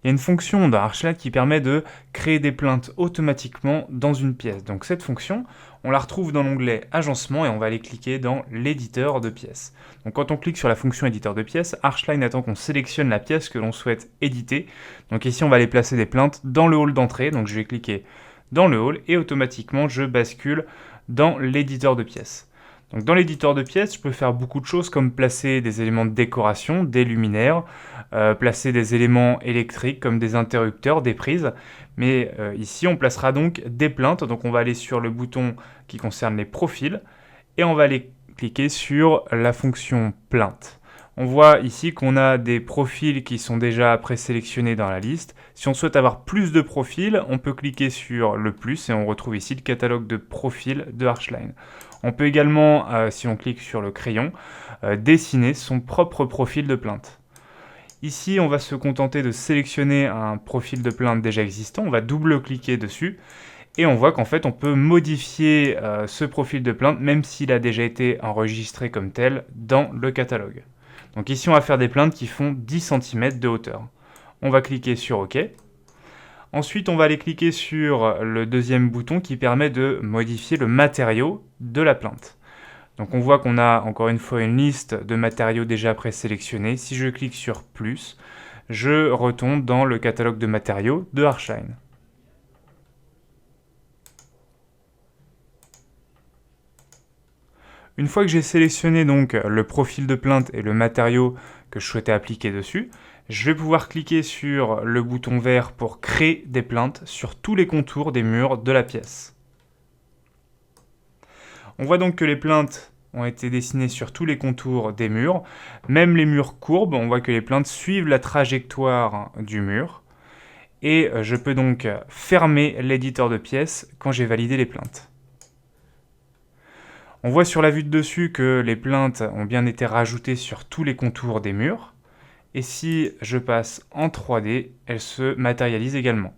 il y a une fonction dans Archline qui permet de créer des plaintes automatiquement dans une pièce. Donc cette fonction, on la retrouve dans l'onglet Agencement et on va aller cliquer dans l'éditeur de pièces. Donc quand on clique sur la fonction éditeur de pièces, Archline attend qu'on sélectionne la pièce que l'on souhaite éditer. Donc ici, on va aller placer des plaintes dans le hall d'entrée. Donc je vais cliquer dans le hall et automatiquement, je bascule dans l'éditeur de pièces. Donc dans l'éditeur de pièces, je peux faire beaucoup de choses comme placer des éléments de décoration, des luminaires, placer des éléments électriques comme des interrupteurs, des prises. Mais ici, on placera donc des plaintes. Donc on va aller sur le bouton qui concerne les profils et on va aller cliquer sur la fonction plainte. On voit ici qu'on a des profils qui sont déjà présélectionnés dans la liste. Si on souhaite avoir plus de profils, on peut cliquer sur le plus et on retrouve ici le catalogue de profils de Archline. On peut également, si on clique sur le crayon, dessiner son propre profil de plainte. Ici, on va se contenter de sélectionner un profil de plainte déjà existant. On va double-cliquer dessus et on voit qu'en fait, on peut modifier ce profil de plainte même s'il a déjà été enregistré comme tel dans le catalogue. Donc ici, on va faire des plaintes qui font 10 cm de hauteur. On va cliquer sur OK. Ensuite, on va aller cliquer sur le deuxième bouton qui permet de modifier le matériau de la plainte. Donc on voit qu'on a encore une fois une liste de matériaux déjà présélectionnés. Si je clique sur plus, je retombe dans le catalogue de matériaux de Archline. Une fois que j'ai sélectionné donc le profil de plainte et le matériau que je souhaitais appliquer dessus, je vais pouvoir cliquer sur le bouton vert pour créer des plaintes sur tous les contours des murs de la pièce. On voit donc que les plaintes ont été dessinées sur tous les contours des murs, même les murs courbes, on voit que les plaintes suivent la trajectoire du mur. Et je peux donc fermer l'éditeur de pièces quand j'ai validé les plaintes. On voit sur la vue de dessus que les plaintes ont bien été rajoutées sur tous les contours des murs. Et si je passe en 3D, elles se matérialisent également.